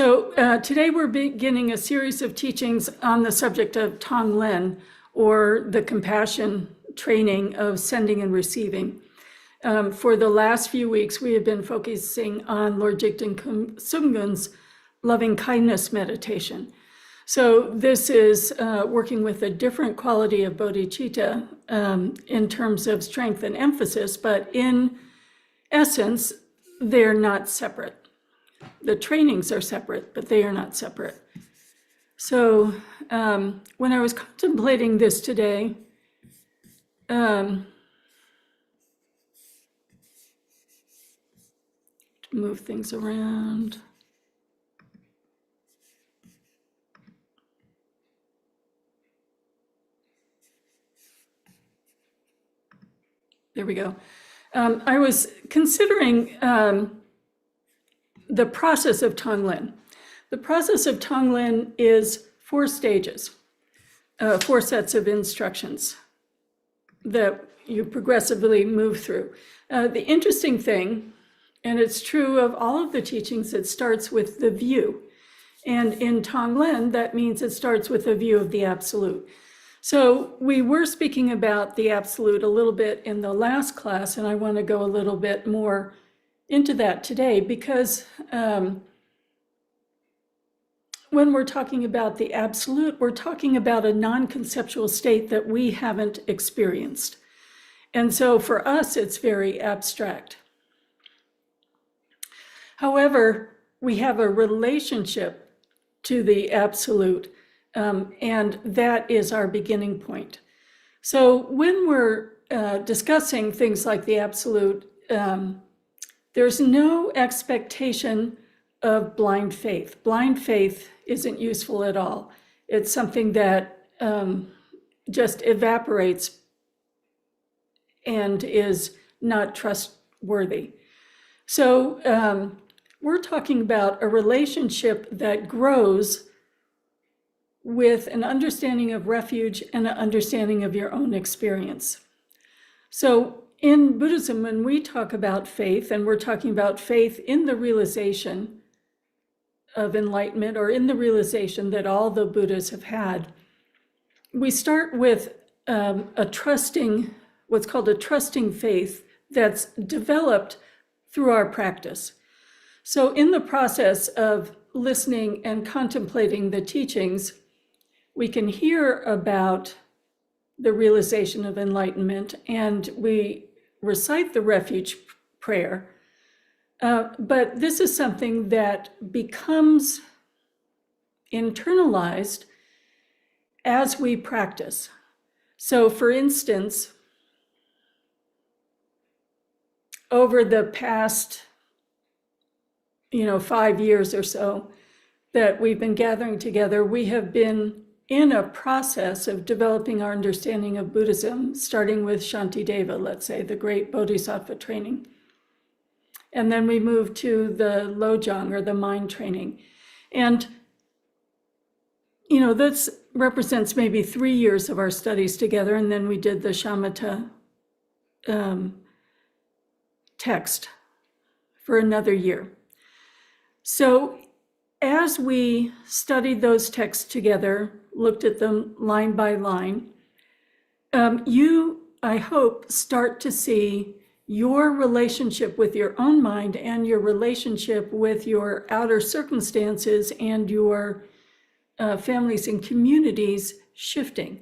Today we're beginning a series of teachings on the subject of Tonglen, or the compassion training of sending and receiving. For the last few weeks, we have been focusing on Lord Jigten Sumgun's loving kindness meditation. So this is working with a different quality of bodhicitta in terms of strength and emphasis, but in essence, they're not separate. The trainings are separate, but they are not separate. So when I was contemplating this today, move things around. There we go. I was considering the process of Tonglen. The process of Tonglen is 4 stages, 4 sets of instructions that you progressively move through. The interesting thing, and it's true of all of the teachings, it starts with the view. And in Tonglen, that means it starts with a view of the absolute. So we were speaking about the absolute a little bit in the last class, and I want to go a little bit more into that today, because when we're talking about the absolute, we're talking about a non-conceptual state that we haven't experienced. And so for us, it's very abstract. However, we have a relationship to the absolute, and that is our beginning point. So when we're discussing things like the absolute, there's no expectation of blind faith. Blind faith isn't useful at all. It's something that just evaporates and is not trustworthy. So we're talking about a relationship that grows with an understanding of refuge and an understanding of your own experience. So in Buddhism, when we talk about faith, and we're talking about faith in the realization of enlightenment, or in the realization that all the Buddhas have had, we start with a trusting, what's called a trusting faith that's developed through our practice. So in the process of listening and contemplating the teachings, we can hear about the realization of enlightenment, and we recite the refuge prayer. But this is something that becomes internalized as we practice. So for instance, over the past 5 years or so that we've been gathering together, we have been in a process of developing our understanding of Buddhism, starting with Shantideva, let's say, the great Bodhisattva training. And then we moved to the Lojong, or the mind training. And, this represents maybe 3 years of our studies together. And then we did the Shamatha text for another year. So as we studied those texts together, looked at them line by line, you, I hope, start to see your relationship with your own mind and your relationship with your outer circumstances and your families and communities shifting.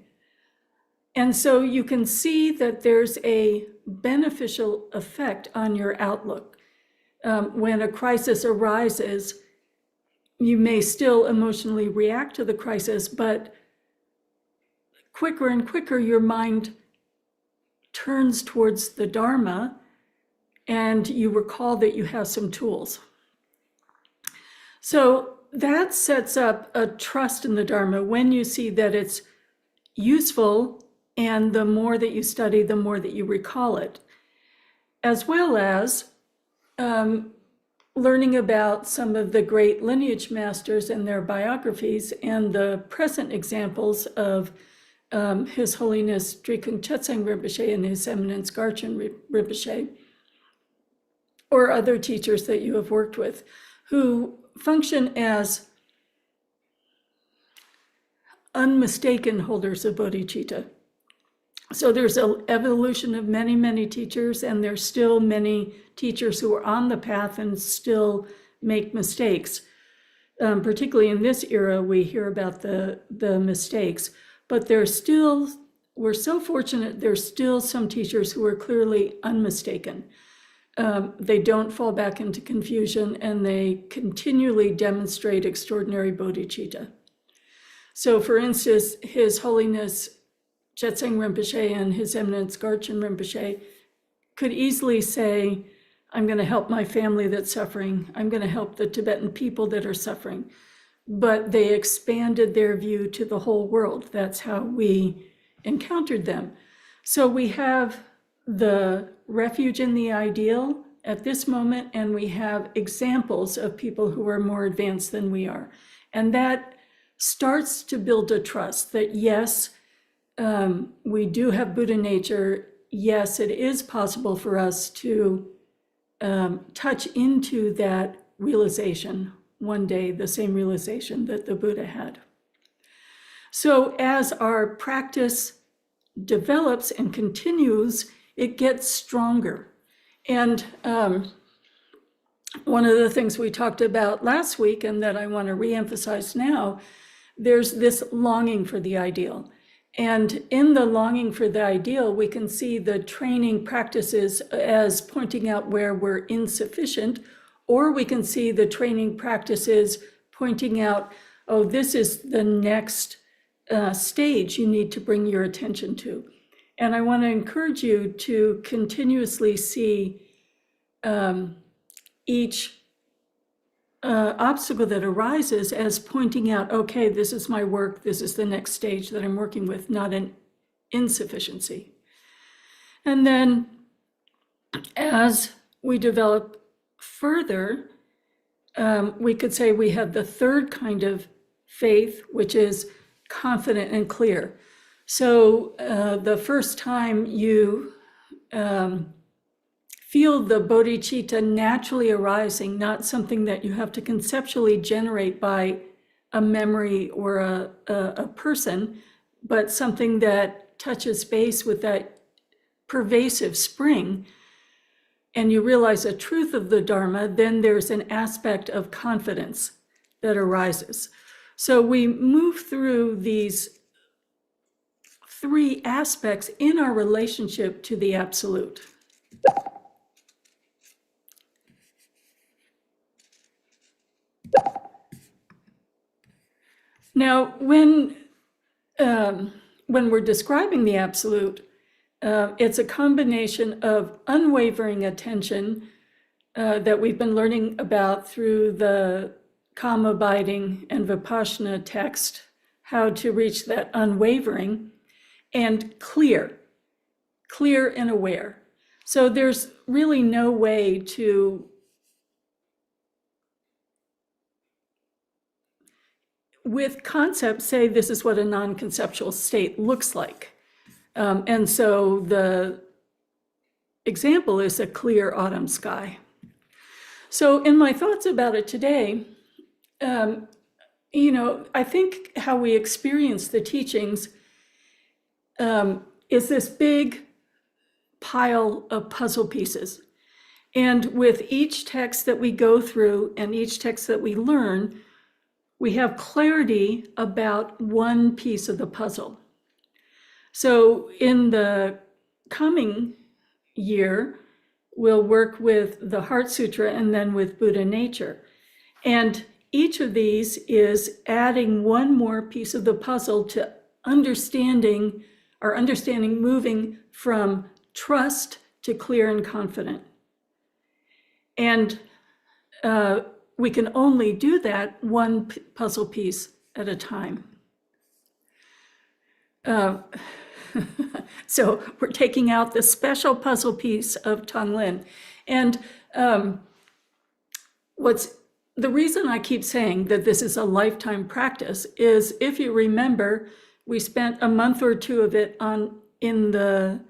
And so you can see that there's a beneficial effect on your outlook. When a crisis arises, you may still emotionally react to the crisis, but quicker and quicker your mind turns towards the Dharma, and you recall that you have some tools. So that sets up a trust in the Dharma when you see that it's useful, and the more that you study, the more that you recall it, as well as learning about some of the great lineage masters and their biographies, and the present examples of His Holiness Drikung Chetsang Rinpoche and His Eminence Garchen Rinpoche, or other teachers that you have worked with, who function as unmistaken holders of bodhicitta. So there's an evolution of many, many teachers, and there's still many teachers who are on the path and still make mistakes. Particularly in this era, we hear about the mistakes, but we're so fortunate, there's still some teachers who are clearly unmistaken. They don't fall back into confusion, and they continually demonstrate extraordinary bodhicitta. So for instance, His Holiness Chetseng Rinpoche and His Eminence Garchen Rinpoche could easily say, I'm going to help my family that's suffering. I'm going to help the Tibetan people that are suffering. But they expanded their view to the whole world. That's how we encountered them. So we have the refuge in the ideal at this moment, and we have examples of people who are more advanced than we are. And that starts to build a trust that, yes, we do have Buddha nature. Yes, it is possible for us to touch into that realization one day, the same realization that the Buddha had. So as our practice develops and continues, it gets stronger. And one of the things we talked about last week, and that I want to reemphasize now, there's this longing for the ideal. And in the longing for the ideal, we can see the training practices as pointing out where we're insufficient, or we can see the training practices pointing out, oh, this is the next stage you need to bring your attention to. And I want to encourage you to continuously see each obstacle that arises as pointing out, okay, this is my work, this is the next stage that I'm working with, not an insufficiency. And then as we develop further, we could say we have the third kind of faith, which is confident and clear. So the first time you feel the bodhicitta naturally arising, not something that you have to conceptually generate by a memory or a person, but something that touches base with that pervasive spring, and you realize the truth of the Dharma, then there's an aspect of confidence that arises. So we move through these three aspects in our relationship to the Absolute. Now, when we're describing the Absolute, it's a combination of unwavering attention that we've been learning about through the calm abiding and Vipassana text, how to reach that unwavering, and clear and aware. So there's really no way to with concept say this is what a non-conceptual state looks like. And so the example is a clear autumn sky. So in my thoughts about it today, I think how we experience the teachings is this big pile of puzzle pieces. And with each text that we go through and each text that we learn, we have clarity about one piece of the puzzle. So in the coming year, we'll work with the Heart Sutra and then with Buddha nature. And each of these is adding one more piece of the puzzle to understanding moving from trust to clear and confident. And we can only do that one puzzle piece at a time. So we're taking out the special puzzle piece of Tonglen. And the reason I keep saying that this is a lifetime practice is, if you remember, we spent a month or two of it in the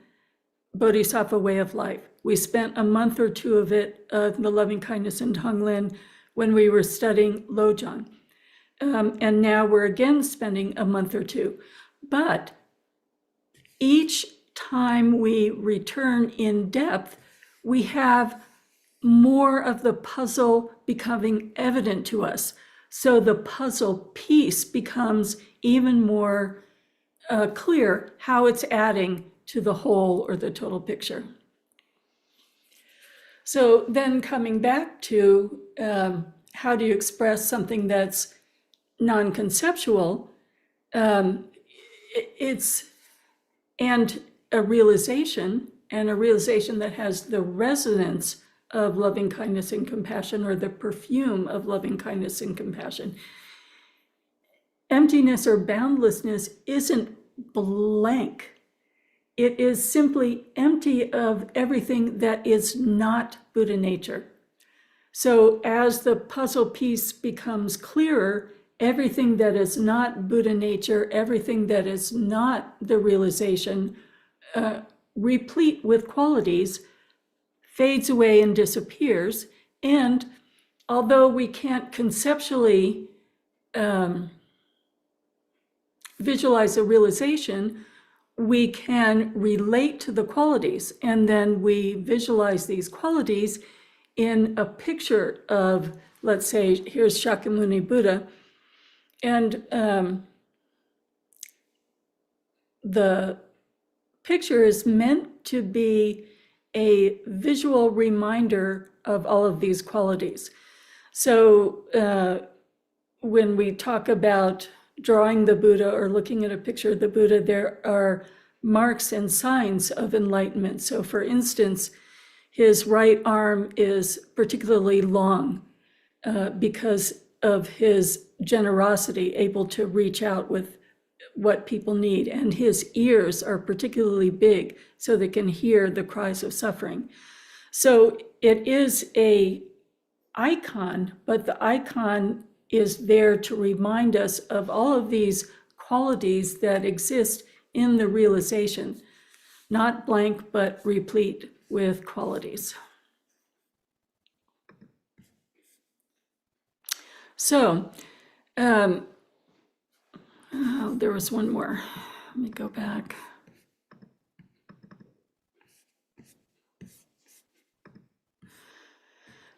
Bodhisattva way of life. We spent a month or two of it, the loving kindness in Tonglen. when we were studying Lojong. And now we're again spending a month or two. But each time we return in depth, we have more of the puzzle becoming evident to us. So the puzzle piece becomes even more clear how it's adding to the whole or the total picture. So then coming back to how do you express something that's non-conceptual, it's and a realization that has the resonance of loving kindness and compassion, or the perfume of loving kindness and compassion. Emptiness or boundlessness isn't blank. It is simply empty of everything that is not Buddha nature. So as the puzzle piece becomes clearer, everything that is not Buddha nature, everything that is not the realization, replete with qualities, fades away and disappears. And although we can't conceptually visualize a realization, we can relate to the qualities, and then we visualize these qualities in a picture of, let's say, here's Shakyamuni Buddha, and the picture is meant to be a visual reminder of all of these qualities. So when we talk about drawing the Buddha or looking at a picture of the Buddha, there are marks and signs of enlightenment. So for instance, his right arm is particularly long because of his generosity, able to reach out with what people need. And his ears are particularly big so they can hear the cries of suffering. So it is an icon, but the icon is there to remind us of all of these qualities that exist in the realization, not blank, but replete with qualities. So, there was one more. Let me go back.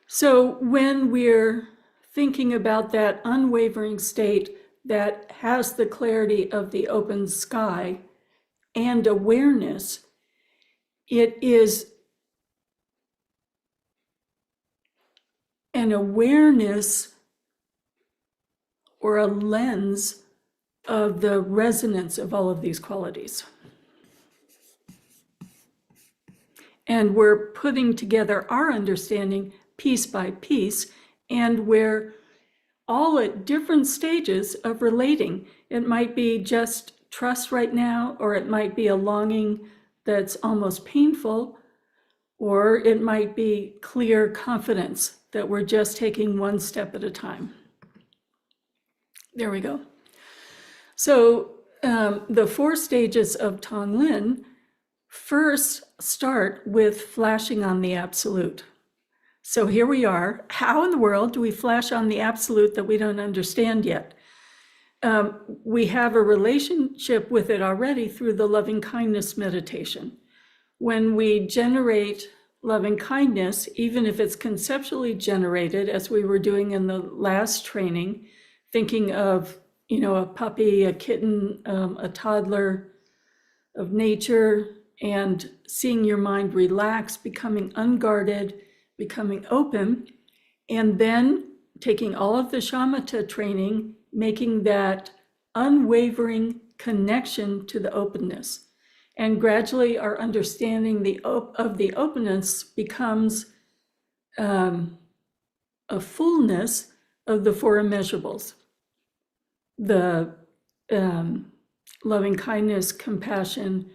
So when we're thinking about that unwavering state that has the clarity of the open sky and awareness, it is an awareness or a lens of the resonance of all of these qualities. And we're putting together our understanding piece by piece, and we're all at different stages of relating. It might be just trust right now, or it might be a longing that's almost painful, or it might be clear confidence that we're just taking one step at a time. There we go. So the 4 stages of Tonglen first start with flashing on the absolute. So here we are. How in the world do we flash on the absolute that we don't understand yet? We have a relationship with it already through the loving kindness meditation. When we generate loving kindness, even if it's conceptually generated, as we were doing in the last training, thinking of, a puppy, a kitten, a toddler, of nature, and seeing your mind relax, becoming unguarded, becoming open, and then taking all of the shamatha training, making that unwavering connection to the openness. And gradually our understanding of the openness becomes a fullness of the 4 immeasurables. The loving kindness, compassion,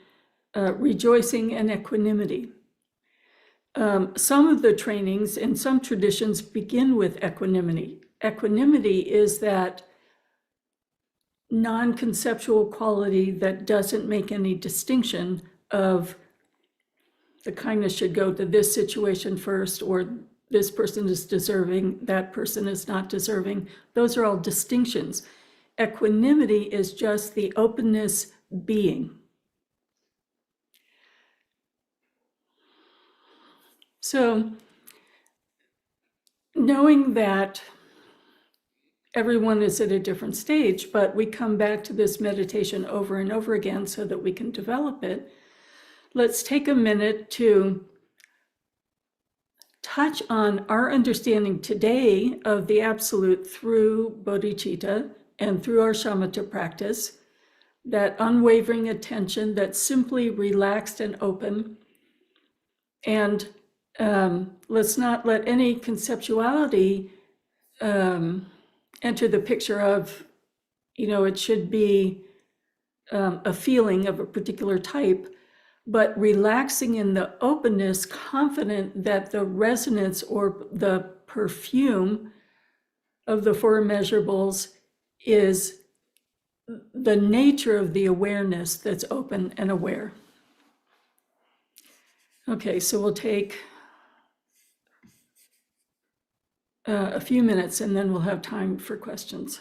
rejoicing, and equanimity. Some of the trainings in some traditions begin with equanimity. Equanimity is that non-conceptual quality that doesn't make any distinction of the kindness should go to this situation first, or this person is deserving, that person is not deserving. Those are all distinctions. Equanimity is just the openness being. So, knowing that everyone is at a different stage, but we come back to this meditation over and over again so that we can develop it, let's take a minute to touch on our understanding today of the Absolute through bodhicitta and through our shamatha practice, that unwavering attention that's simply relaxed and open. And let's not let any conceptuality enter the picture of, it should be a feeling of a particular type, but relaxing in the openness, confident that the resonance or the perfume of the four immeasurables is the nature of the awareness that's open and aware. Okay, so we'll take a few minutes and then we'll have time for questions.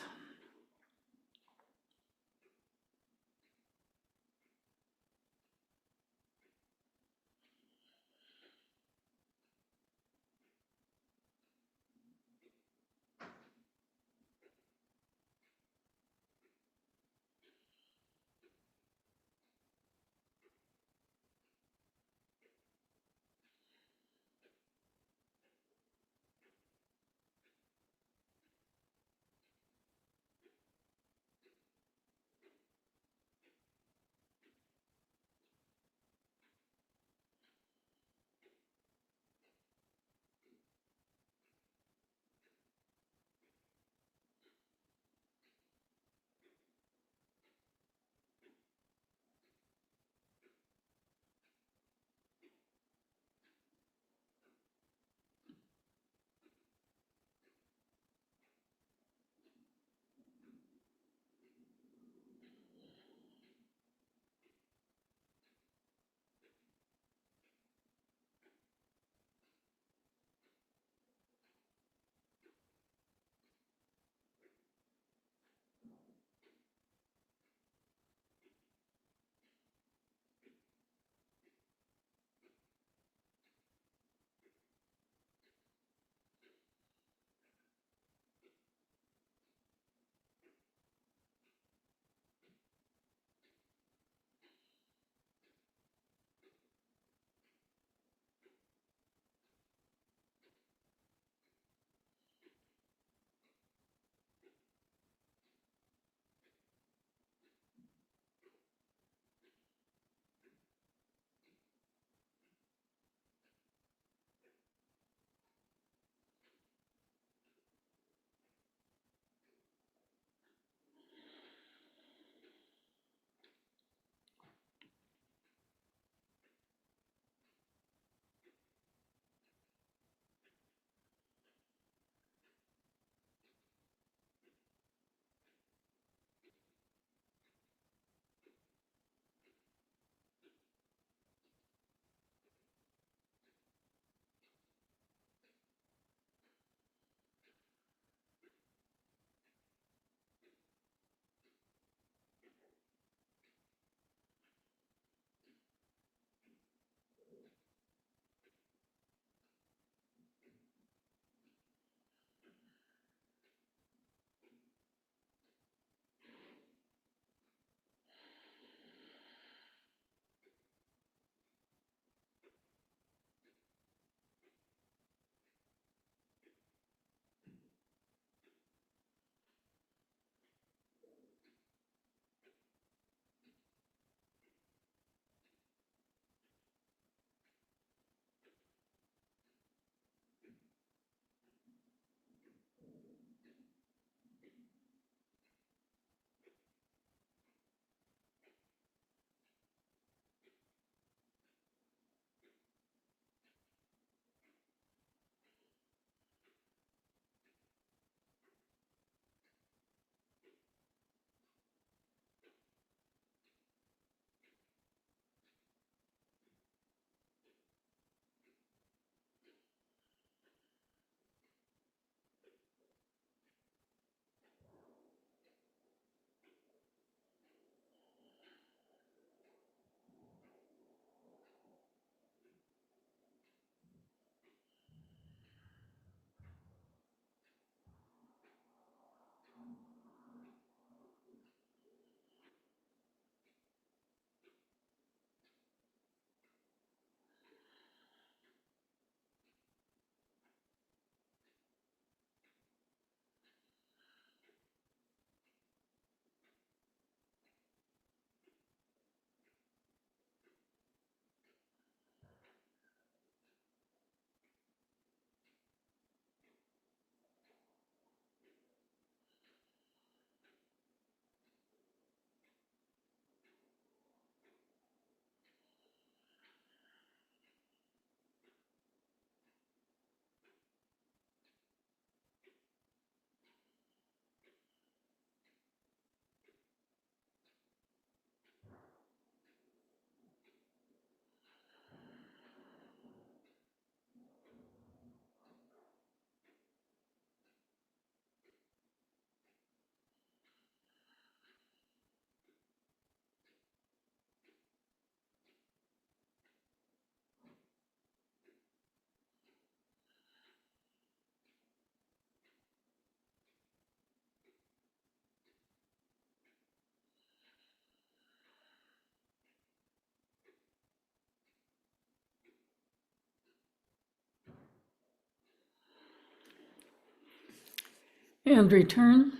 And return.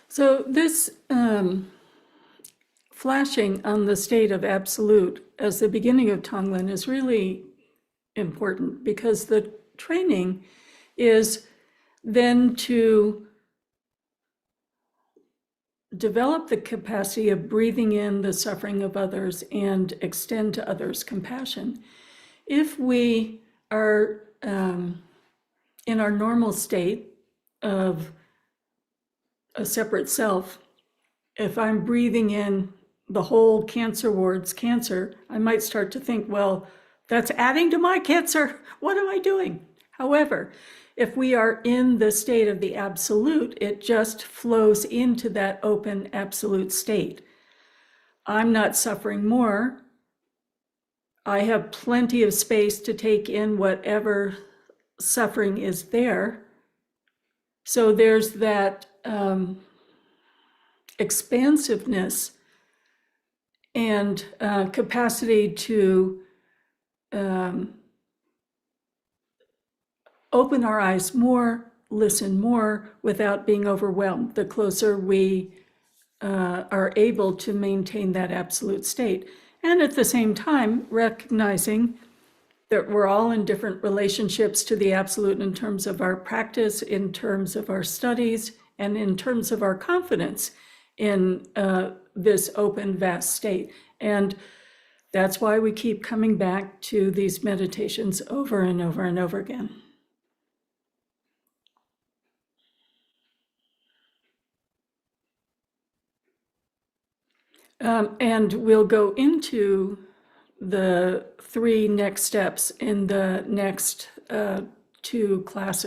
So this flashing on the state of absolute as the beginning of Tonglen is really important, because the training is then to develop the capacity of breathing in the suffering of others and extend to others compassion. If we are in our normal state of a separate self, if I'm breathing in the whole cancer ward's cancer, I might start to think, well, that's adding to my cancer. What am I doing? However, if we are in the state of the absolute, it just flows into that open absolute state. I'm not suffering more. I have plenty of space to take in whatever suffering is there. So there's that expansiveness and capacity to open our eyes more, listen more without being overwhelmed, the closer we are able to maintain that absolute state. And at the same time, recognizing that we're all in different relationships to the absolute in terms of our practice, in terms of our studies, and in terms of our confidence in this open, vast state. And that's why we keep coming back to these meditations over and over and over again. And we'll go into the 3 next steps in the next 2 classes.